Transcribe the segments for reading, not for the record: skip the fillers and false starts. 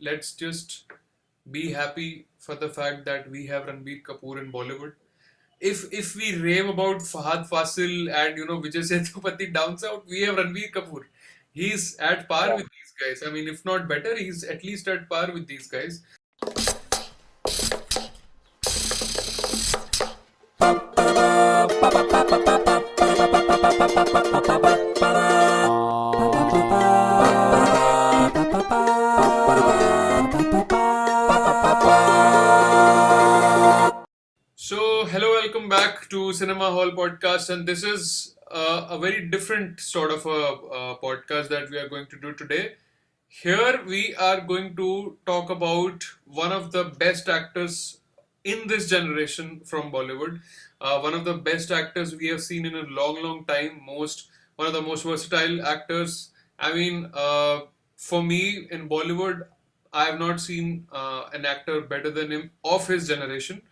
Let's just be happy for the fact that we have Ranbir Kapoor in Bollywood. If we rave about Fahad Fasil and Vijay Sethupathi down south, we have Ranbir Kapoor. He's at par Yeah. with these guys. I mean, if not better, he's at least at par with these guys. So, hello, welcome back to Cinema Hall Podcast, and this is a very different sort of a podcast that we are going to do today. Here, we are going to talk about one of the best actors in this generation from Bollywood, one of the best actors we have seen in a long, long time. One of the most versatile actors. I mean, for me in Bollywood, I have not seen an actor better than him of his generation.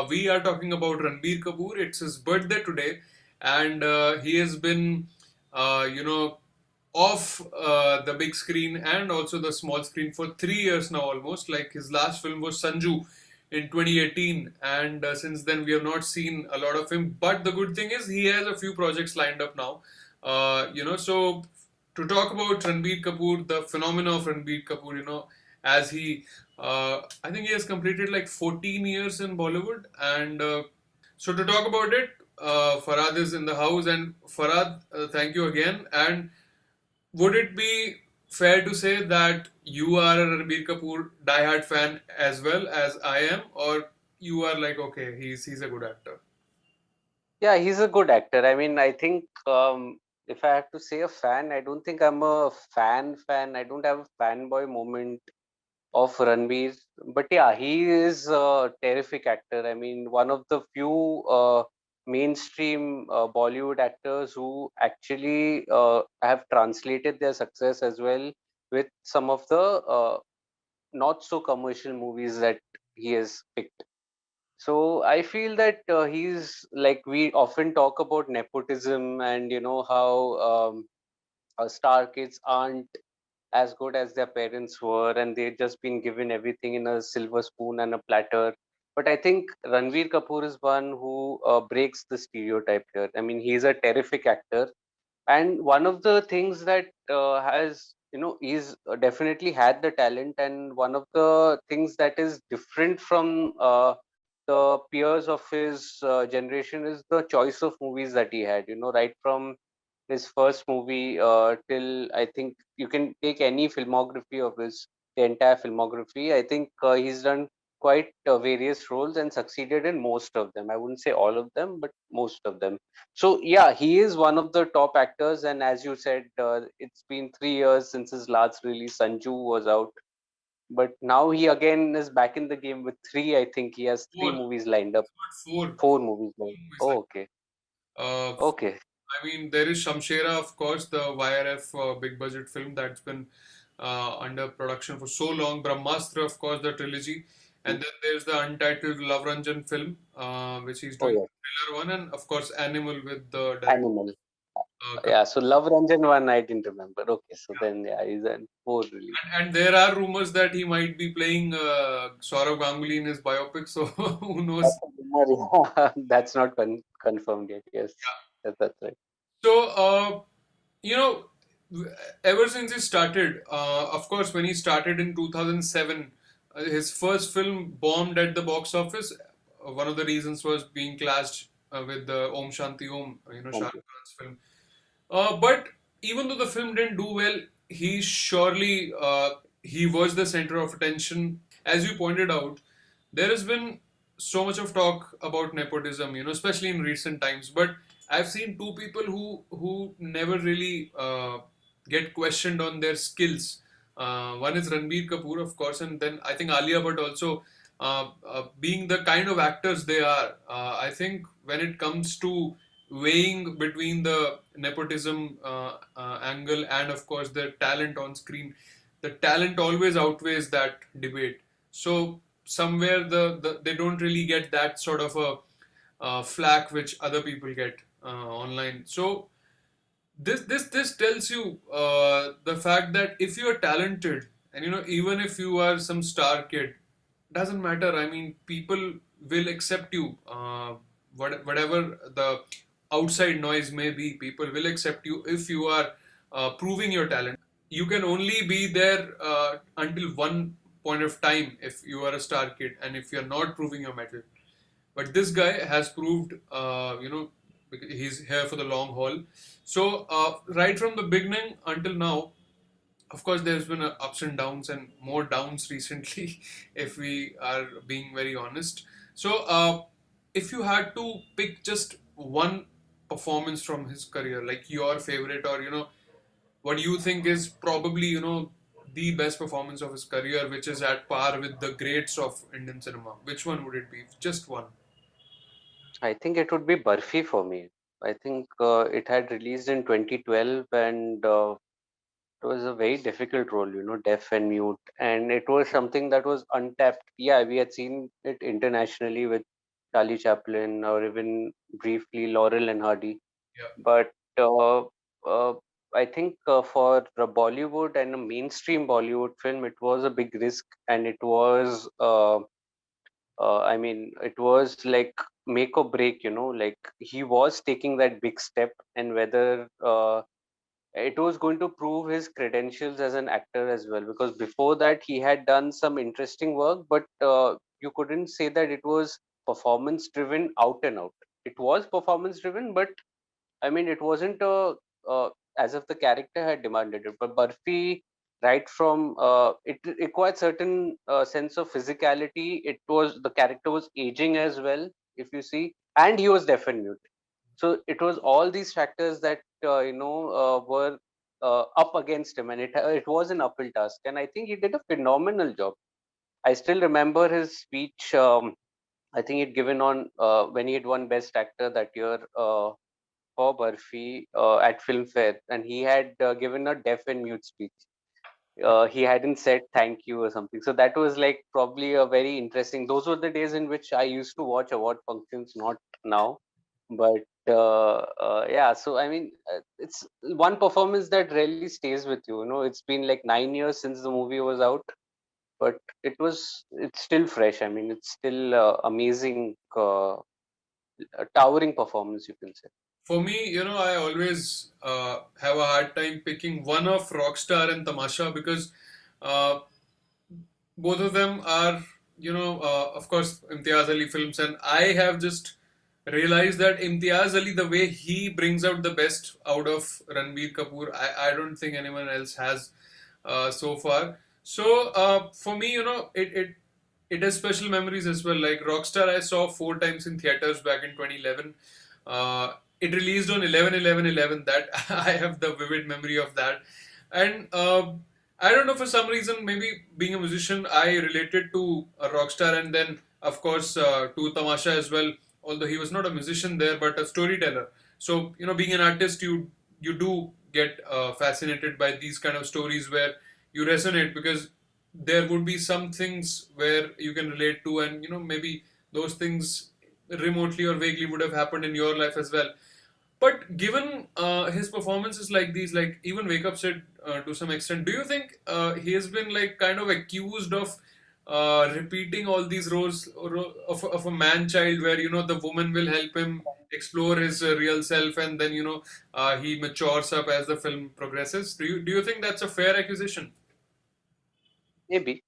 We are talking about Ranbir Kapoor. It's his birthday today, and he has been, off the big screen and also the small screen for 3 years now almost. Like his last film was Sanju in 2018, and since then we have not seen a lot of him. But the good thing is he has a few projects lined up now. So to talk about Ranbir Kapoor, the phenomena of Ranbir Kapoor, as I think he has completed like 14 years in Bollywood. And so to talk about it, Farad is in the house. And Farad, thank you again. And would it be fair to say that you are a Ranbir Kapoor diehard fan as well as I am, or you are like, okay, he's a good actor? Yeah, he's a good actor. I mean, I think if I had to say a fan, I don't think I'm a fan. I don't have a fanboy moment of Ranveer. But yeah, he is a terrific actor. I mean, one of the few mainstream Bollywood actors who actually have translated their success as well with some of the not so commercial movies that he has picked. So I feel that he's like, we often talk about nepotism and how star kids aren't as good as their parents were, and they've just been given everything in a silver spoon and a platter. But I think Ranveer Kapoor is one who breaks the stereotype here. I mean, he's a terrific actor, and one of the things that has he's definitely had the talent, and one of the things that is different from the peers of his generation is the choice of movies that he had, right from his first movie till, I think you can take any filmography of his, the entire filmography. I think he's done quite various roles and succeeded in most of them. I wouldn't say all of them, but most of them. So yeah, he is one of the top actors, and as you said, it's been 3 years since his last release, Sanju, was out. But now he again is back in the game with three. I think he has three Four. movies lined up, He's got four. four movies lined. Movies Oh, like okay, uh, okay, I mean, there is Shamshera, of course, the YRF big budget film that's been under production for so long. Brahmastra, of course, the trilogy. mm, And then there's the untitled Love Ranjan film, which he's oh doing yeah, the thriller one. And of course, Animal with the director. Animal. Yeah, so Love Ranjan one I didn't remember. Okay, so then yeah, he's at four release. And there are rumors that he might be playing Saurav Ganguly in his biopic. So who knows? That's a rumor, yeah. That's not confirmed yet. Yes, that's right. So, you know, ever since he started, of course, when he started in 2007, his first film bombed at the box office. One of the reasons was being classed with the Om Shanti Om, Shah Thank you. Rukh Khan's film. But even though the film didn't do well, he surely he was the center of attention. As you pointed out, there has been so much of talk about nepotism, especially in recent times. But I've seen two people who never really get questioned on their skills. One is Ranbir Kapoor, of course, and then I think Alia Bhatt also. Being the kind of actors they are, I think when it comes to weighing between the nepotism angle and of course the talent on screen, the talent always outweighs that debate. So somewhere they don't really get that sort of a flack which other people get online. So this tells you the fact that if you're talented And even if you are some star kid, doesn't matter. I mean, people will accept you. Whatever the outside noise may be, people will accept you if you are proving your talent. You can only be there until one point of time if you are a star kid and if you're not proving your mettle. But this guy has proved, because he's here for the long haul. So, right from the beginning until now, of course, there's been ups and downs and more downs recently, if we are being very honest. So, if you had to pick just one performance from his career, like your favorite, or what you think is probably the best performance of his career, which is at par with the greats of Indian cinema, which one would it be? Just one. I think it would be Barfi for me. I think it had released in 2012, and it was a very difficult role, deaf and mute, and it was something that was untapped. Yeah, we had seen it internationally with Charlie Chaplin, or even briefly Laurel and Hardy, Yeah. but uh, I think for a Bollywood and a mainstream Bollywood film, it was a big risk, and it was. I mean, it was like make or break, like he was taking that big step, and whether it was going to prove his credentials as an actor as well, because before that he had done some interesting work, but you couldn't say that it was performance driven out and out. It was performance driven, but I mean, it wasn't as if the character had demanded it. But Barfi, right from it required certain sense of physicality. It was the character was aging as well, if you see, and he was deaf and mute. So it was all these factors that were up against him, and it was an uphill task. And I think he did a phenomenal job. I still remember his speech. I think he'd given on when he had won Best Actor that year. For Barfi at Filmfare, and he had given a deaf and mute speech. He hadn't said thank you or something. So that was like probably a very interesting. Those were the days in which I used to watch award functions, not now. But yeah, so I mean, it's one performance that really stays with you. It's been like 9 years since the movie was out, but it's still fresh. I mean, it's still amazing, a towering performance, you can say. For me, I always have a hard time picking one of Rockstar and Tamasha because uh, both of them are, of course, Imtiaz Ali films, and I have just realized that Imtiaz Ali, the way he brings out the best out of Ranbir Kapoor, I don't think anyone else has so far. So for me, it has special memories as well. Like Rockstar, I saw 4 times in theaters back in 2011. It released on 11/11/11. That I have the vivid memory of that, and I don't know, for some reason, maybe being a musician, I related to a Rockstar, and then of course to Tamasha as well. Although he was not a musician there, but a storyteller. So being an artist, you do get fascinated by these kind of stories where you resonate, because there would be some things where you can relate to, and maybe those things remotely or vaguely would have happened in your life as well. But given his performances like these, like even Wake Up said to some extent, do you think he has been like kind of accused of repeating all these roles of a man child, where the woman will help him explore his real self, and then he matures up as the film progresses? Do you think that's a fair accusation? Maybe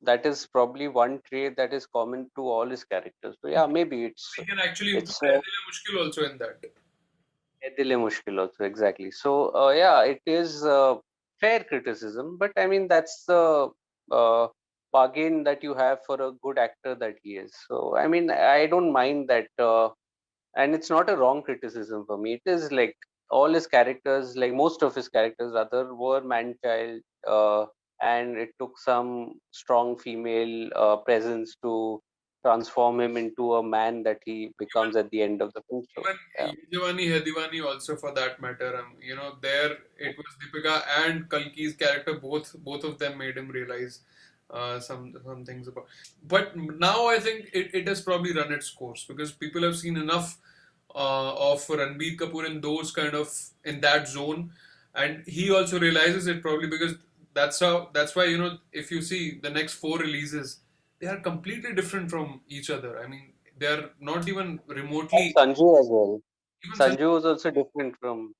that is probably one trait that is common to all his characters. So yeah, maybe We can actually include it's Dil Hai Mushkil also in that. Dil Hai Mushkil also, exactly. So yeah, it is fair criticism, but I mean that's the uh, bargain that you have for a good actor that he is. So I mean I don't mind that. And it's not a wrong criticism for me. It is like all his characters, like most of his characters rather, were man child, and it took some strong female presence to transform him into a man that he becomes at the end of the film. So Even yeah, Ye Jawani Hai Diwani also, for that matter. There it was Deepika and Kalki's character. Both of them made him realize some things about. But now I think it has probably run its course, because people have seen enough of Ranbir Kapoor in those kind of in that zone, and he also realizes it probably because that's why, if you see the next four releases, they are completely different from each other. I mean, they are not even And remotely. Sanju as well. Even Sanju was also different from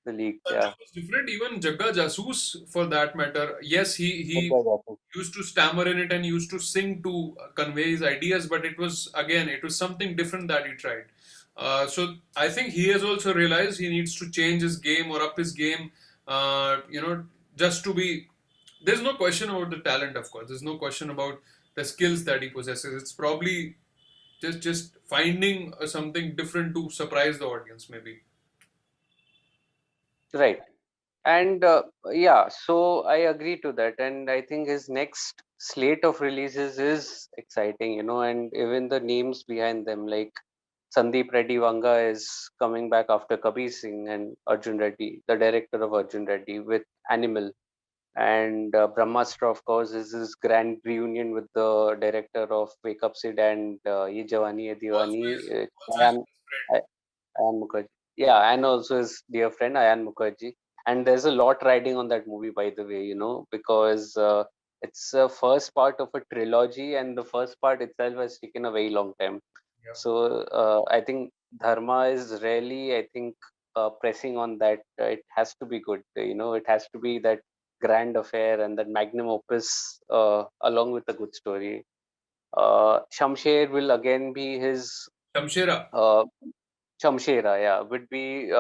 the league. Sanju Yeah. was different. Even Jagga Jasoos, for that matter. Yes, he Exactly. used to stammer in it and used to sing to convey his ideas, but it was something different that he tried. So I think he has also realized he needs to change his game or up his game. Just to be. There's no question about the talent, of course. There's no question about the skills that he possesses. It's probably just finding something different to surprise the audience, maybe. Right. And yeah, so I agree to that. And I think his next slate of releases is exciting, and even the names behind them, like Sandeep Reddy Vanga is coming back after Kabir Singh, and Arjun Reddy, the director of Arjun Reddy, with Animal. And Brahmastra, of course, is his grand reunion with the director of Wake Up Sid and Ye Jawani Hai Diwani. Also his best friend. Ayan Mukherjee. Yeah, and also his dear friend Ayan Mukherjee. And there's a lot riding on that movie, by the way, because it's the first part of a trilogy, and the first part itself has taken a very long time. Yeah. So I think Dharma is really, I think, pressing on that. It has to be good. It has to be that grand affair and that magnum opus, along with a good story. Shamsher will again be his Shamshera. uh, Shamshera, yeah, would be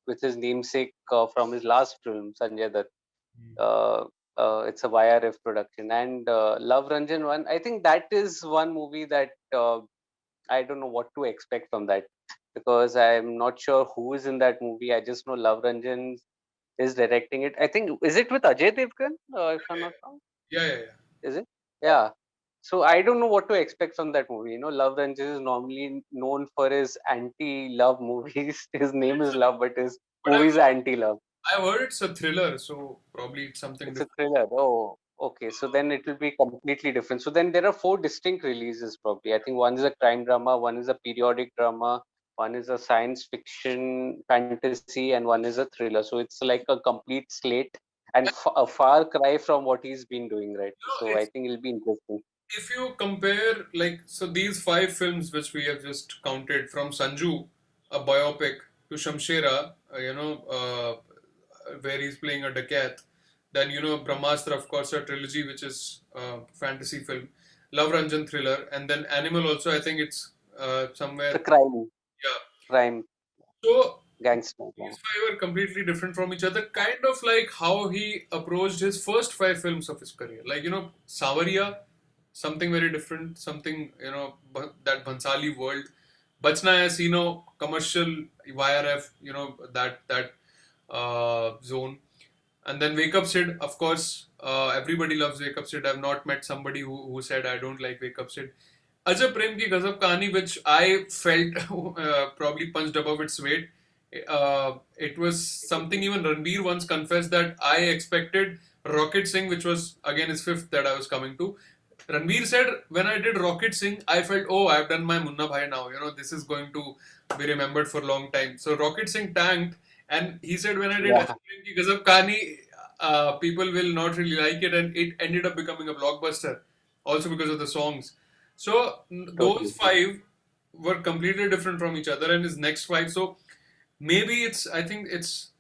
with his namesake from his last film, Sanjay Dutt. Uh, it's a YRF production. And Love Ranjan one, I think that is one movie that I don't know what to expect from that, because I'm not sure who is in that movie. I just know Love Ranjan is directing it. I think, is it with Ajay Devgan? If I'm not wrong, Yeah, yeah, yeah. is it? Yeah. So I don't know what to expect from that movie. Love Ranjan is normally known for his anti-love movies. His name is Love, but his But movies are anti-love. I've heard it's a thriller, so probably it's something It's a different. thriller. Oh, okay. So then it will be completely different. So then there are four distinct releases probably. I think one is a crime drama, one is a periodic drama, one is a science fiction fantasy, and one is a thriller. So it's like a complete slate and a far cry from what he's been doing, right? So I It's think it'll be interesting. if you compare, like, so these five films which we have just counted, from Sanju, a biopic, to Shamshera, where he's playing a dacoit. Then, Brahmastra, of course, a trilogy which is a fantasy film. Love Ranjan, thriller, and then Animal also. I think it's It's a somewhere. Yeah. crime, So gangster. Yeah. these five are completely different from each other, kind of like how he approached his first five films of his career. Like, Sawariya, something very different, something, that Bhansali world. Bachna Hai, commercial YRF, that zone. And then Wake Up Sid, of course, everybody loves Wake Up Sid. I've not met somebody who said I don't like Wake Up Sid. Ajab Prem Ki Gazab Kahani, which I felt probably punched above its weight. It was something even Ranbir once confessed that I expected Rocket Singh, which was again his fifth that I was coming to. Ranbir said, when I did Rocket Singh, I felt, oh, I've done my Munna Bhai now. This is going to be remembered for a long time. So Rocket Singh tanked, and he said, when I did Yeah, Ajab Prem Ki Gazab Kahani, people will not really like it, and it ended up becoming a blockbuster, also because of the songs. So those totally. five were completely different from each other, and his next five. So maybe I think it's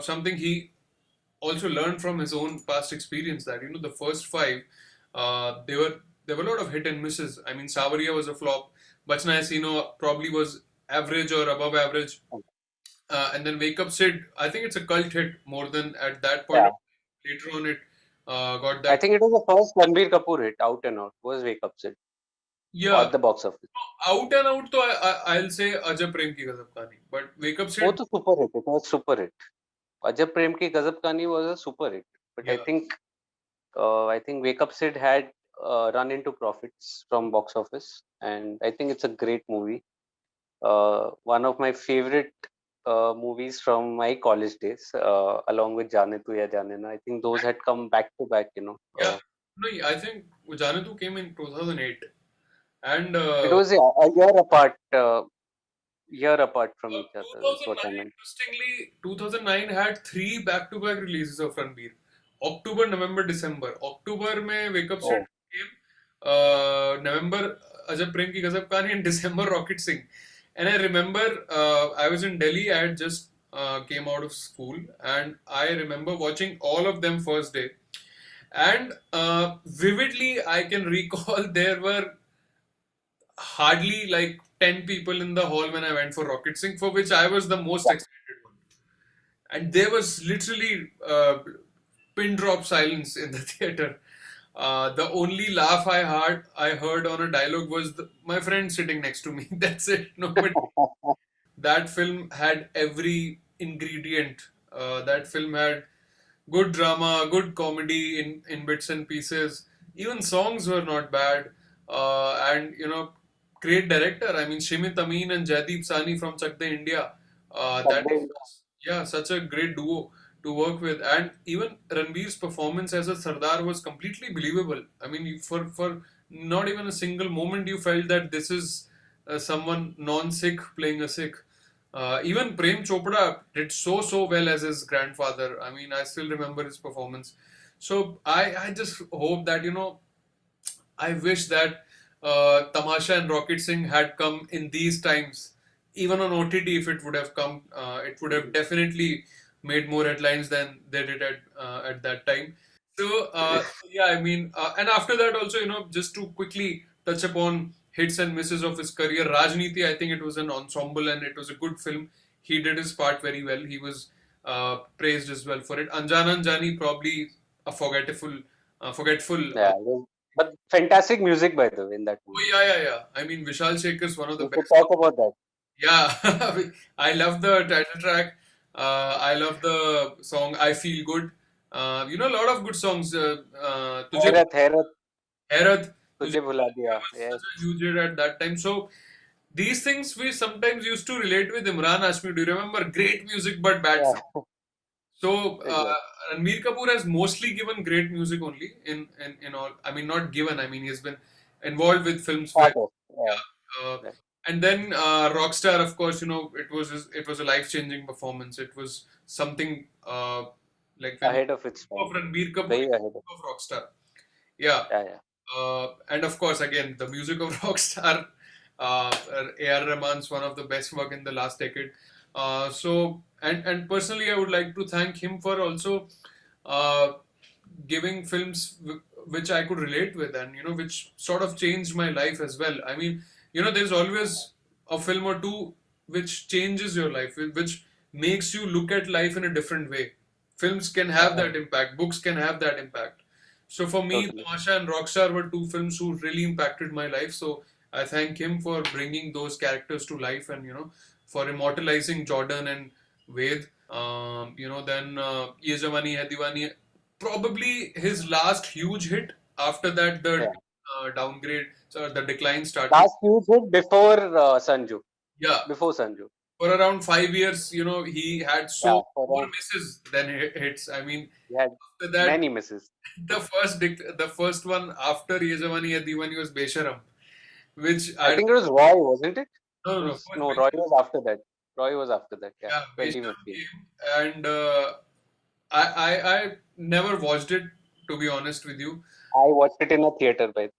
something he also learned from his own past experience, that the first five, there were a lot of hit and misses. I mean, Sawariya was a flop. Bachna Hai probably was average or above average. And then Wake Up Sid, I think it's a cult hit more than at that point. Yeah. Later on, it got I that. think it was the first Ranbir Kapoor hit, out and out, was Wake Up Sid Yeah, at the box office. out and out, तो I'll say Ajab Prem Ki Gazab Kaani. But Wake Up वो Sid, तो super hit. It was super hit. Ajab Prem Ki Gazab Kani was a super hit. But yeah, I think Wake Up Sid had run into profits from box office, and I think it's a great movie. One of my favorite movies from my college days, along with Jaane Tu Ya Jaane Na. I think those had come back to back. yeah. No, I think Jaane Tu came in 2008. And It was a year apart from each other. Is what I 2009, meant. interestingly, 2009 had three back-to-back releases of Ranbir. अक्टूबर नवंबर दिसंबर, अक्टूबर में wake up set Oh, game, नवंबर अजब प्रेम की गजब कहानी, and December rocket Singh. And I remember I was in Delhi. I had just came out of school, and I remember watching all of them first day. And vividly, I can recall there were hardly like 10 people in the hall when I went for Rocket Singh, for which I was the most yeah. excited one. And there was literally pin drop silence in the theater. The only laugh I heard on a dialogue was my friend sitting next to me. That's it. Nobody. That film had every ingredient. That film had good drama, good comedy in bits and pieces. Even songs were not bad. And great director. I mean, Shimit Amin and Jaideep Sani from Chak De India. That Sunday, was, yeah, such a great duo to work with. And even Ranbir's performance as a Sardar was completely believable. I mean, for not even a single moment you felt that this is someone non-Sikh playing a Sikh. Even Prem Chopra did so well as his grandfather. I mean, I still remember his performance. So I just hope that I wish that Tamasha and Rocket Singh had come in these times. Even on OTT, if it would have come, it would have definitely made more headlines than they did at that time. So yeah, I mean, and after that also, just to quickly touch upon hits and misses of his career, Rajniti, I think it was an ensemble and it was a good film. He did his part very well. He was praised as well for it. Anjana Anjani, probably a forgetful. yeah. But fantastic music, by the way, in that Oh movie. yeah. I mean, Vishal Shekhar is one of the We should best. talk about that. Yeah, I love the title track. I love the song "I Feel Good." A lot of good songs. "Tujhe Hairat, Hairat, Hairat," "Tujhe तुझे Bhula भुला Diya" दिया. was Yes. such a huge hit at that time. So these things we sometimes used to relate with Imran Hashmi. Do you remember? Great music but bad film. Yeah, So exactly. Ranbir Kapoor has mostly given great music only in all. I mean, not given. I mean, he's been involved with films where, Part of. Yeah. yeah. Right. And then Rockstar, of course, it was a life changing performance. It was something like when you Ahead of its think time. of Ranbir Kapoor, Very you ahead of. think of Rockstar. Yeah, Yeah, yeah. and of course, again, the music of Rockstar, A.R. Rahman's one of the best work in the last decade. And personally, I would like to thank him for also uh, giving films which I could relate with, and which sort of changed my life as well. I mean, there's always a film or two which changes your life, which makes you look at life in a different way. Films can have Yeah, that impact, books can have that impact. So for me, totally. Tamasha and Rockstar were two films who really impacted my life. So I thank him for bringing those characters to life, and for immortalizing Jordan and Ved. Then Ye Jawani Hai Diwani, probably his last huge hit. After that, the Yeah. downgrade, the decline started. Last huge hit before Sanju. Yeah, Before Sanju. for around 5 years, he had Yeah. more misses than hits. I mean, He had after that, many misses. the first one after Ye Jawani Hai Diwani was Besharam, which I I think it was Roy, wasn't it? no It no no was first no, Roy Besharam, was after that. Roy was after that. Yeah, yeah, Besharam 2015. came, and I never watched it, to be honest with you. I watched it in a theater, by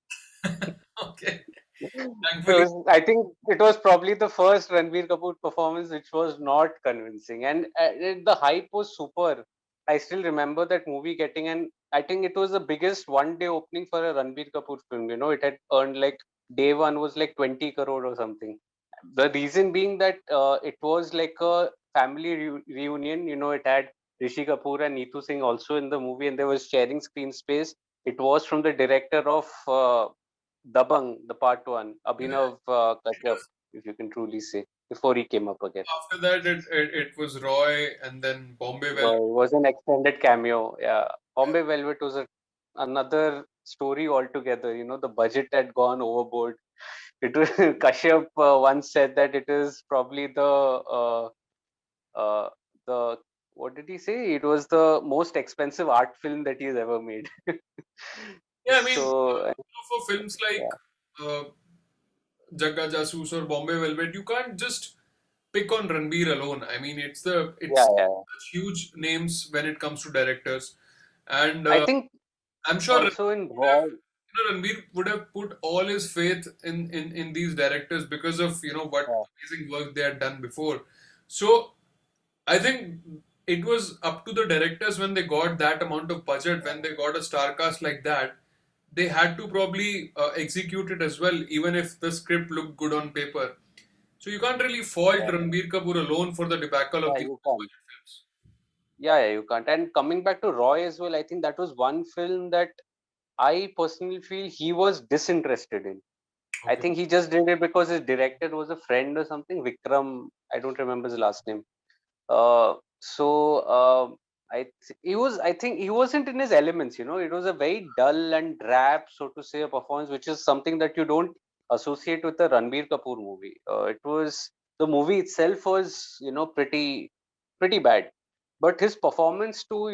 Okay, So thankfully. I think it was probably the first Ranbir Kapoor performance which was not convincing, and the hype was super. I still remember that movie getting an. I think it was the biggest one-day opening for a Ranbir Kapoor film. It had earned like day one was like 20 crore or something. The reason being that it was like a family reunion. It had Rishi Kapoor and Neetu Singh also in the movie, and they was sharing screen space. It was from the director of Dabang, the part one, And Abhinav Kashyap, if you can truly say, before he came up again. after that, it was Roy, and then Bombay So Velvet. it was an extended cameo. Yeah, Bombay Velvet was another story altogether. The budget had gone overboard. It was, Kashyap once said that it is probably uh, the what did he say? It was the most expensive art film that he's ever made. Yeah, I mean, So for films like yeah, uh, Jagga Jasoos or Bombay Velvet, you can't just pick on Ranbir alone. I mean, it's yeah, yeah, such huge names when it comes to directors, And I think I'm sure also in Raw, Ranbir would have put all his faith in these directors because of what yeah, amazing work they had done before. So I think it was up to the directors when they got that amount of budget, when they got a star cast like that, they had to probably execute it as well, even if the script looked good on paper. So you can't really fault yeah, Ranbir Kapoor alone for the debacle of yeah, these you big can't. budget films. Yeah, yeah, you can't. And coming back to Roy as well, I think that was one film that I personally feel he was disinterested in. I Okay. think he just did it because his director was a friend or something. Vikram, I don't remember his last name. He was. I think he wasn't in his elements. It was a very dull and drab, so to say, a performance, which is something that you don't associate with a Ranbir Kapoor movie. It was the movie itself was pretty bad, but his performance too,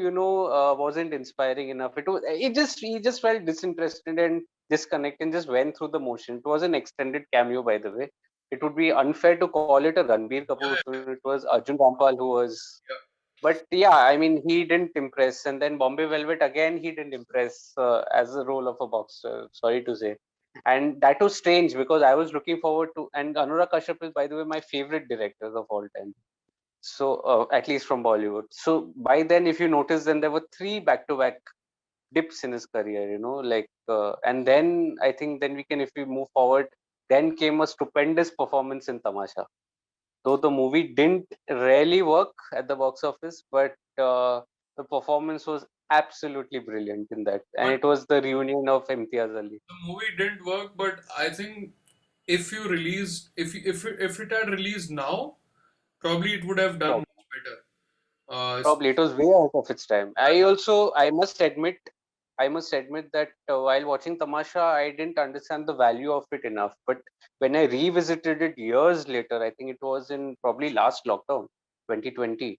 wasn't inspiring enough. He just felt disinterested and disconnected and just went through the motion. It was an extended cameo, by the way. It would be unfair to call it a Ranbir Kapoor Yeah, film. It was Arjun Rampal who was, yeah, but yeah, I mean, he didn't impress. And then Bombay Velvet again, he didn't impress as a role of a boxer. Sorry to say, and that was strange because I was looking forward to. And Anurag Kashyap is, by the way, my favorite directors of all time. So at least from Bollywood. So by then, if you notice, then there were three back-to-back dips in his career. And then I think then we can, if we move forward, then came a stupendous performance in Tamasha, though the movie didn't really work at the box office, but the performance was absolutely brilliant in that, and but it was the reunion of Imtiaz Ali. the movie didn't work. But I think if you released, if it had released now, probably it would have done Prob- much better. Uh, Probably it was way out of its time. I must admit that while watching Tamasha, I didn't understand the value of it enough. But when I revisited it years later, I think it was in probably last lockdown, 2020,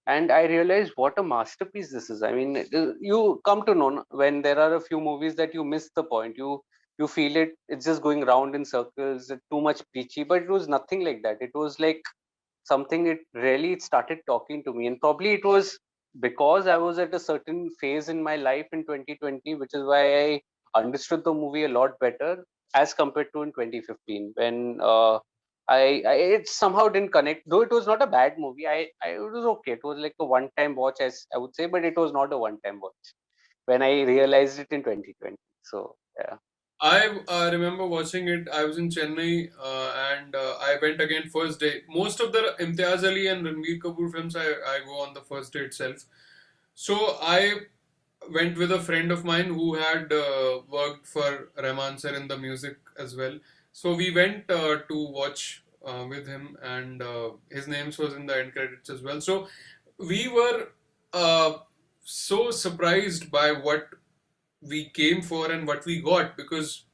and I realized what a masterpiece this is. I mean, you come to know when there are a few movies that you miss the point. You feel it's just going round in circles, too much preachy, but it was nothing like that. It was like something, it really started talking to me, and probably it was because I was at a certain phase in my life in 2020, which is why I understood the movie a lot better as compared to in 2015 when it somehow didn't connect, though it was not a bad movie. It was okay. It was like a one time watch, as I would say, but it was not a one time watch when I realized it in 2020. So yeah. I remember watching it. I was in Chennai and I went again first day. Most of the Imtiaz Ali and Ranbir Kapoor films, I go on the first day itself. So I went with a friend of mine who had worked for Rahman sir in the music as well. So we went to watch with him, and his name was in the end credits as well. So we were uh, so surprised by what we came for and what we got, because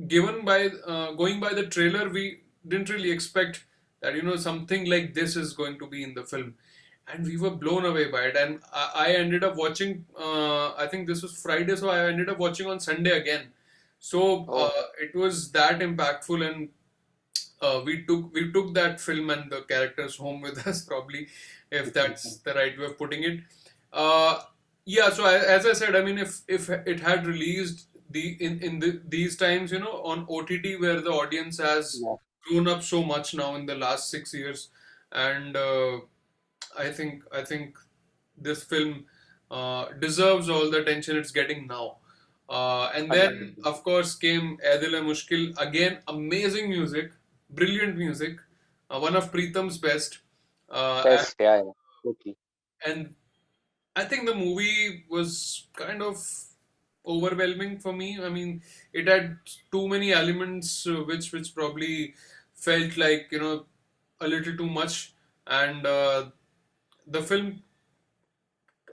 given by going by the trailer, we didn't really expect that something like this is going to be in the film, and we were blown away by it. And I ended up watching. I think this was Friday, so I ended up watching on Sunday again. So Oh, it was that impactful, and we took that film and the characters home with us, probably, if that's the right way of putting it. Uh, yeah. So as I said, I mean, if it had released these times, on OTT, where the audience has yeah, grown up so much now in the last 6 years, and I think this film deserves all the attention it's getting now. And then, 100%. of course, came Aadil and Mushkil. Again, amazing music, brilliant music, one of Preetham's best. Uh, and, Best, yeah, yeah. Totally. and I think the movie was kind of overwhelming for me. I mean, it had too many elements which probably felt like a little too much, and the film.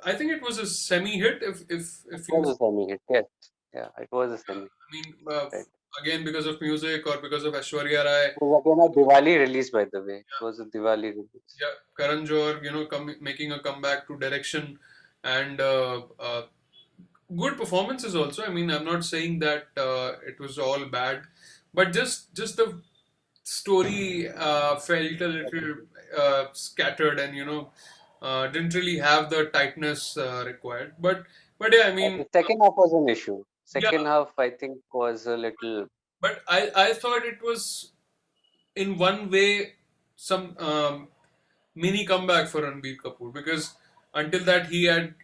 I think it was a semi-hit. It If you was a semi hit, yes. Yeah, it was a semi hit, I mean, right. again because of music or because of Aishwarya Rai, It was again a Diwali release, by the way. It was a Diwali release. yeah, Karan Johar, making a comeback to direction, and good performances also. I mean, I'm not saying that it was all bad, but just the story felt a little scattered, and didn't really have the tightness required. But But yeah, I The mean, second half was an issue. yeah, Second half, I think, was a little. but I thought it was in one way some mini comeback for Ranbir Kapoor, because until that he had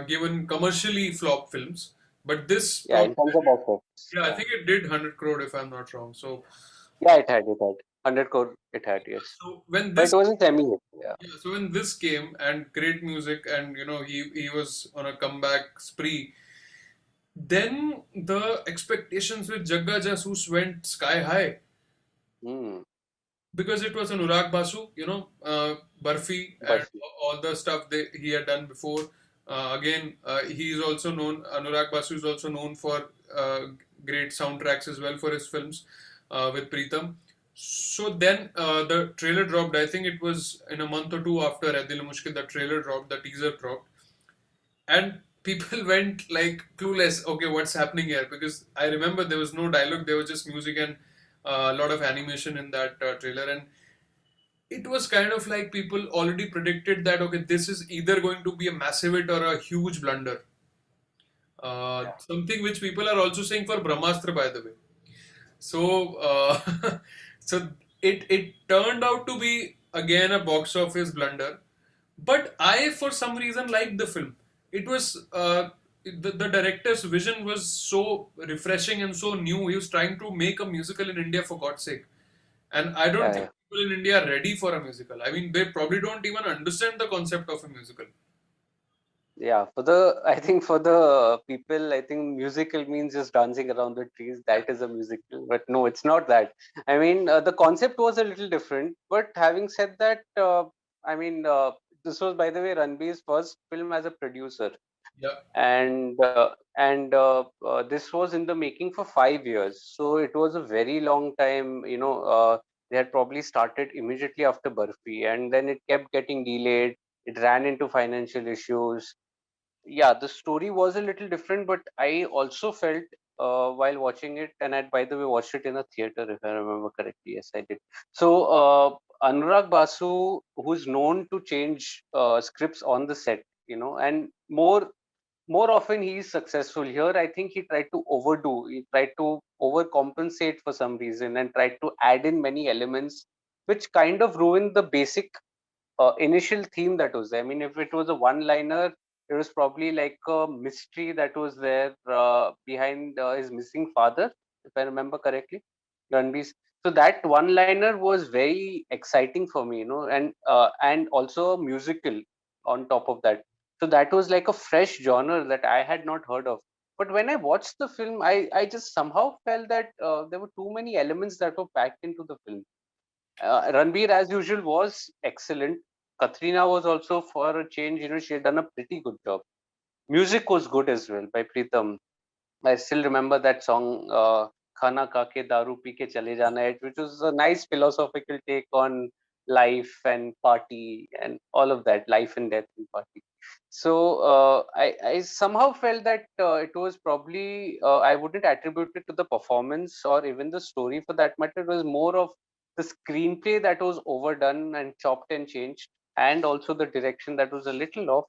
given commercially flop films, but this Yeah, in terms of proposition, box office. yeah, I Yeah, think it did 100 crore if I'm not wrong. So, yeah, it had 100 crore. It had, yes, so when but this it wasn't semi-hit. Yeah. yeah, so when this came and great music and he was on a comeback spree, then the expectations with Jagga Jasoos went sky high Hmm. because it was Anurag Basu, Barfi and But all the stuff he had done before. Again, he is also known. Anurag Basu is also known for great soundtracks as well for his films with Preetham. So then the trailer dropped. I think it was in a month or two after Adil Mushkil. The trailer dropped, the teaser dropped, and people went like clueless. Okay, what's happening here? Because I remember there was no dialogue. There was just music and a lot of animation in that trailer, and it was kind of like people already predicted that okay, this is either going to be a massive hit or a huge blunder. yeah, Something which people are also saying for Brahmastra, by the way. So, so it turned out to be again a box office blunder, but I for some reason liked the film. It was the director's vision was so refreshing and so new. He was trying to make a musical in India for God's sake. And I don't think yeah, people in India are ready for a musical. I mean, they probably don't even understand the concept of a musical. yeah. For the, I think for the people, I think musical means just dancing around the trees. Yeah, That is a musical, but no, it's not that. I mean, the concept was a little different. But having said that, I mean, this was, by the way, Ranbir's first film as a producer, yeah, and this was in the making for 5 years, so it was a very long time. They had probably started immediately after Barfi, and then it kept getting delayed. It ran into financial issues. Yeah, the story was a little different, but I also felt while watching it, and I, by the way, watched it in a theater if I remember correctly. Yes, I did. So Anurag Basu, who's known to change scripts on the set, and more often he is successful. Here I think he tried to overdo, he tried to overcompensate for some reason and tried to add in many elements which kind of ruined the basic initial theme that was there. I mean, if it was a one liner, it was probably like a mystery that was there behind his missing father, if I remember correctly, Ranbir's. So that one liner was very exciting for me, and also a musical on top of that. So that was like a fresh genre that I had not heard of. But when I watched the film, I just somehow felt that there were too many elements that were packed into the film. Ranbir, as usual, was excellent. Katrina was also, for a change, she had done a pretty good job. Music was good as well by Pritam. I still remember that song, Khana Kake Daru Pi Ke Chale Jana Hai, which was a nice philosophical take on life and party and all of that, life and death and party. So I somehow felt that it was probably, I wouldn't attribute it to the performance or even the story for that matter. It was more of the screenplay that was overdone and chopped and changed, and also the direction that was a little off,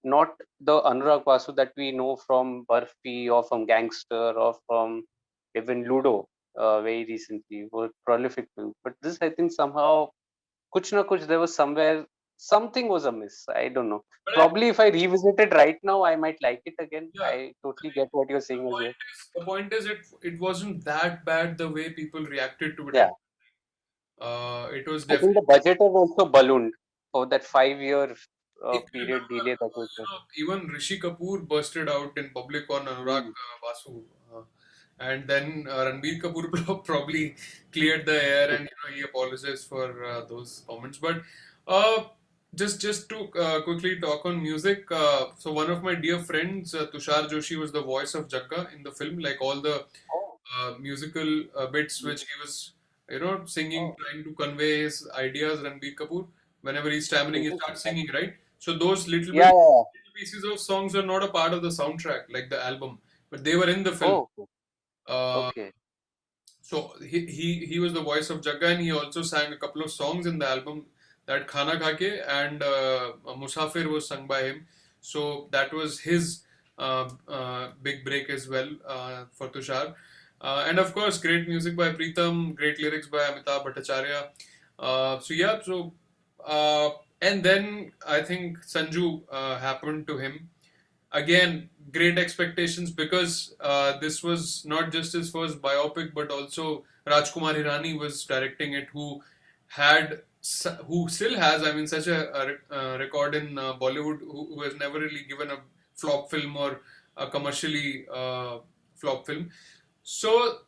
not the Anurag Basu that we know from Barfi or from Gangster or from even Ludo very recently, were prolific films. But this, I think, somehow, kuch na kuch, there was somewhere, something was amiss. I don't know. but Probably if I revisit it right now, I might like it again. yeah. I totally get what you're The saying as well. point the point is it wasn't that bad the way people reacted to it. Yeah, It was I think definitely the budget was also ballooned for that 5 year if you period remember, delay that was there. even Rishi Kapoor bursted out in public on Anurag Hmm. Basu, and then Ranbir Kapoor probably cleared the air and he apologized for those comments. But uh, just to quickly talk on music, so one of my dear friends, Tushar Joshi, was the voice of Jagga in the film, like all the Oh, musical bits which he was, singing, oh, trying to convey his ideas. Ranbir Kapoor, whenever he's stammering, he interesting. starts singing, right? So those Yeah, yeah, yeah. little pieces of songs are not a part of the soundtrack, like the album, but they were in the film. Oh, Uh, okay. so he was the voice of Jagga, and he also sang a couple of songs in the album. That Khana Khake and Musafir was sung by him. So that was his. big break as well for Tushar. And of course, great music by Preetham, great lyrics by Amitabh Bhattacharya. So yeah, so uh, and then I think Sanju happened to him. Again, great expectations because this was not just his first biopic, but also Rajkumar Hirani was directing it, had who still has, I mean, such a record in Bollywood, who has never really given a flop film or a commercially flop film. So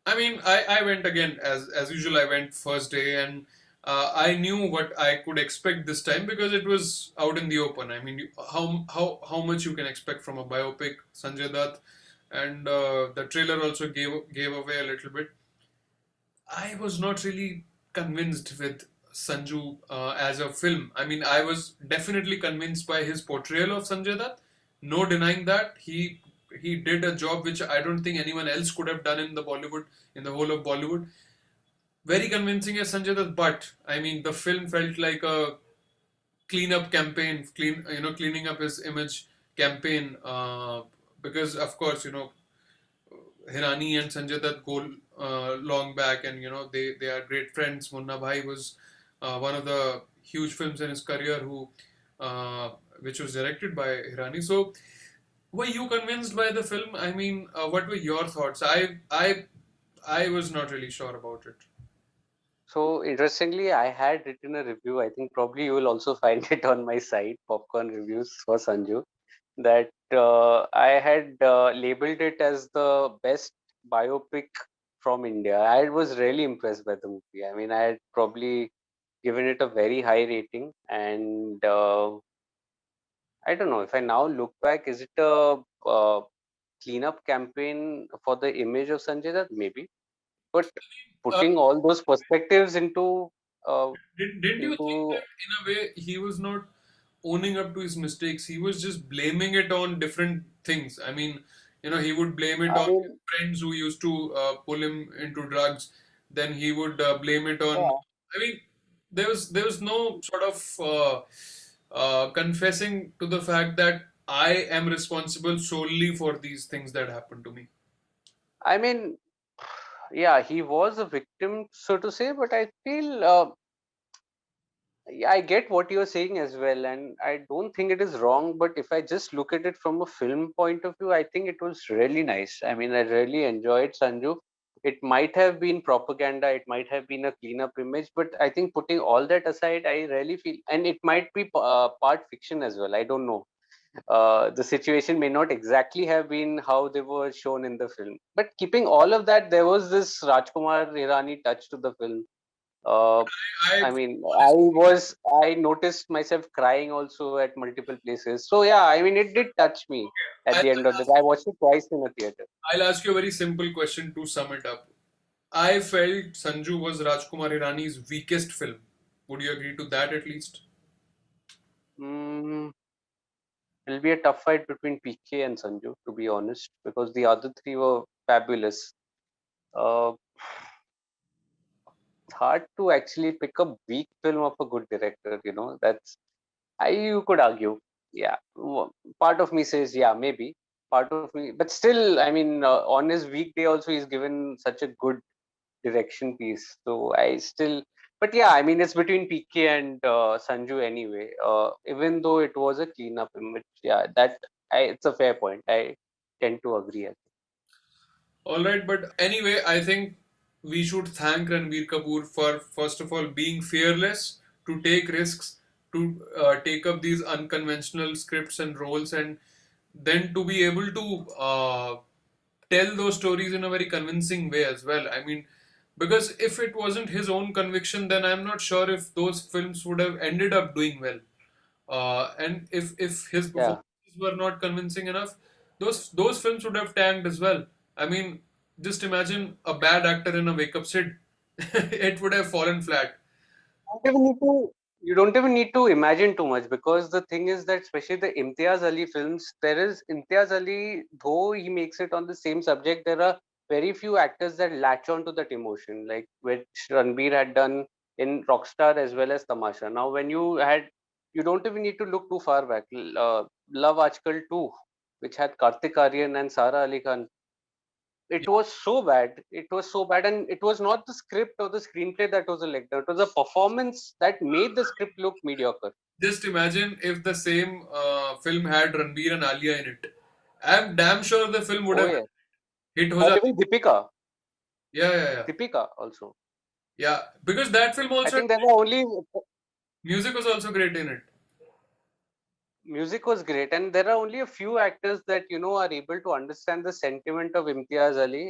I mean, I went again as usual. I went first day, and I knew what I could expect this time because it was out in the open. I mean, how much you can expect from a biopic, Sanjay Dutt, and the trailer also gave away a little bit. I was not really convinced with Sanju as a film. I mean, I was definitely convinced by his portrayal of Sanjay Dutt. No denying that he did a job which I don't think anyone else could have done in the Bollywood, in the whole of Bollywood. Very convincing as Sanjay Dutt, but I mean, the film felt like a cleanup campaign, cleaning up his image campaign. Because of course, Hirani and Sanjay Dutt go long back, and they are great friends. Munna Bhai was one of the huge films in his career, uh, which was directed by Hirani. So, were you convinced by the film? I mean, what were your thoughts? I was not really sure about it. So interestingly, I had written a review. I think probably you will also find it on my site, Popcorn Reviews for Sanju, that I had labeled it as the best biopic from India. I was really impressed by the movie. I mean, I had probably given it a very high rating, and I don't know if I now look back, is it a cleanup campaign for the image of Sanjay Dutt? Maybe, but Uh, putting all those perspectives uh, didn't you think into that in a way he was not owning up to his mistakes? He was just blaming it on different things. I mean, he would blame it I on his mean, friends who used to pull him into drugs. Then he would blame it on. yeah. I mean, there was no sort of confessing to the fact that I am responsible solely for these things that happened to me. I mean, yeah, he was a victim, so to say, but I feel yeah, I get what you're saying as well, and I don't think it is wrong. But if I just look at it from a film point of view, I think it was really nice. I mean, I really enjoyed Sanju. It might have been propaganda, it might have been a cleanup image, but I think putting all that aside, I really feel, and it might be part fiction as well. I don't know. The situation may not exactly have been how they were shown in the film. But keeping all of that, there was this Rajkumar Hirani touch to the film. Uh, I I mean, honestly, I noticed myself crying also at multiple places. So yeah, I mean, it did touch me at I'll, the end of the day. I watched it twice in a theater. I'll ask you a very simple question to sum it up. I felt Sanju was Rajkumar Hirani's weakest film. Would you agree to that at least? Mm, it'll be a tough fight between PK and Sanju, to be honest, because the other three were fabulous. Uh, it's hard to actually pick a weak film of a good director. That's you could argue. Yeah, part of me says yeah, maybe. Part of me, but still, I mean, on his weekday also, he's given such a good direction piece. So I still, but yeah, I mean, it's between PK and Sanju anyway. Even though it was a cleanup image, yeah, it's a fair point. I tend to agree. All right, but anyway, I think we should thank Ranbir Kapoor for first of all being fearless to take risks, to take up these unconventional scripts and roles, and then to be able to tell those stories in a very convincing way as well. I mean, because if it wasn't his own conviction, then I'm not sure if those films would have ended up doing well. And if his Yeah. performances were not convincing enough, those films would have tanked as well. I mean, just imagine a bad actor in a wake up Sid. It would have fallen flat. don't even need to you don't even need to imagine too much, because the thing is that especially the Imtiaz Ali films, there is Imtiaz Ali, though he makes it on the same subject, there are very few actors that latch on to that emotion, like which Ranbir had done in Rockstar as well as Tamasha. Now, when you don't even need to look too far back. Love Ajkal too. which had Kartik Aaryan and Sara Ali Khan. It Yeah, was so bad. It was so bad, and it was not the script or the screenplay that was a letdown. It was a performance that made the script look mediocre. just imagine if the same film had Ranbir and Alia in it. I'm damn sure the film would Oh have yeah, hit ho and jati. even Deepika, Yeah, yeah, yeah. Deepika also. Yeah, because that film I also, think there were only music was also great in it. music was great, and there are only a few actors that are able to understand the sentiment of Imtiaz Ali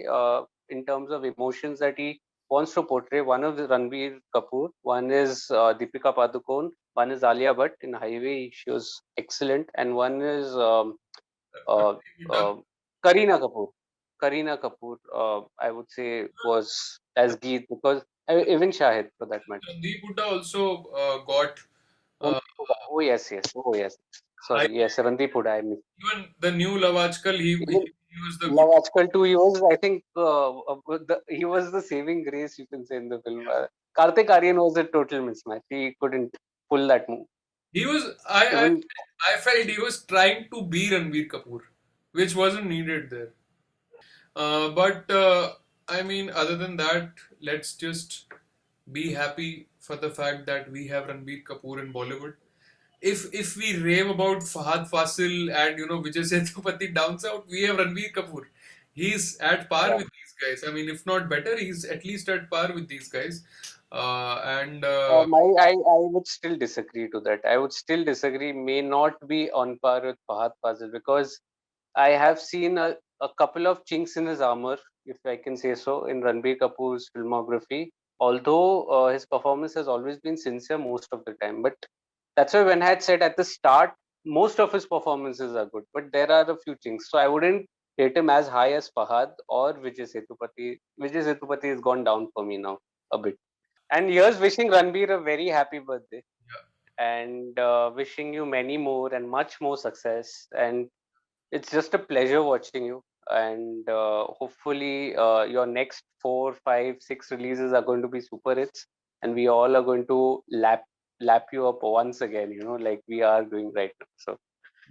in terms of emotions that he wants to portray. One is Ranbir Kapoor, one is Deepika Padukone, one is Alia Bhatt in Highway. She was excellent, and one is uh, uh, Kareena Kapoor. Kareena Kapoor, I would say, was as Geet, because even Shahid for that matter. Sandeep Hooda also got uh, Randeep Hooda. Oh yes, yes. Oh yes. high. Sorry, yes, Randeep Hooda. I missed. Even the new Love Aajkal, Even he was the good. Love Aajkal too. He was, I think, he was the saving grace, you can say, in the film. Kartik Aaryan was a total mismatch. He couldn't pull that move. He was Even I felt he was trying to be Ranbir Kapoor, which wasn't needed there. But I mean, other than that, let's just be happy for the fact that we have Ranbir Kapoor in Bollywood. If we rave about Fahad Fasil and Vijay Sethupathi down south, we have Ranbir Kapoor. He's at par yeah, with these guys. I mean, if not better, he's at least at par with these guys. And I would still disagree to that. I would still disagree. May not be on par with Fahad Fazil, because I have seen a couple of chinks in his armor, if I can say so, in Ranbir Kapoor's filmography. Although his performance has always been sincere most of the time, but that's why when I had said at the start, most of his performances are good, but there are a few chinks. So I wouldn't rate him as high as Fahad or Vijay Sethupathi. Vijay Sethupathi has gone down for me now a bit. And here's wishing Ranbir a very happy birthday, and wishing you many more and much more success. And it's just a pleasure watching you. And hopefully, your next 4, 5, 6 releases are going to be super hits, and we all are going to lap you up once again. Like we are doing right now. So,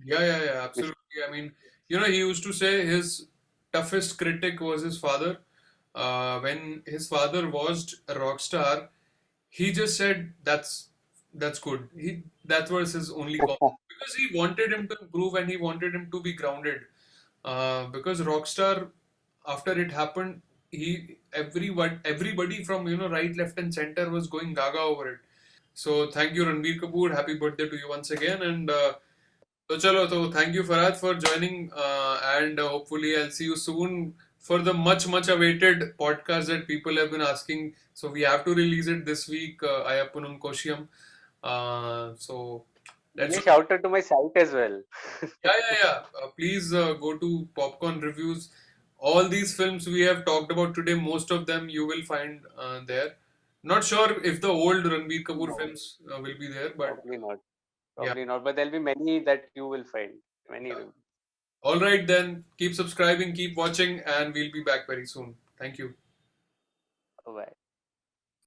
yeah, wish absolutely. I mean, he used to say his toughest critic was his father. When his father watched a rock star, he just said that's good. That was his only comment because he wanted him to improve and he wanted him to be grounded. Because Rockstar, after it happened, everybody from right, left, and center was going gaga over it. So thank you, Ranbir Kapoor. Happy birthday to you once again. And so chalo, so thank you Farad for joining, and hopefully I'll see you soon for the much awaited podcast that people have been asking. So we have to release it this week. Ayappunum Koshiyam. So let's. shout out to my site as well. Yeah. Please go to Popcorn Reviews. All these films we have talked about today, most of them you will find there. Not sure if the old Ranbir Kapoor No, films will be there, but probably not. yeah. Probably not. But there'll be many that you will find. Many Yeah. reviews. All right, then. Keep subscribing, keep watching, and we'll be back very soon. Thank you. Bye.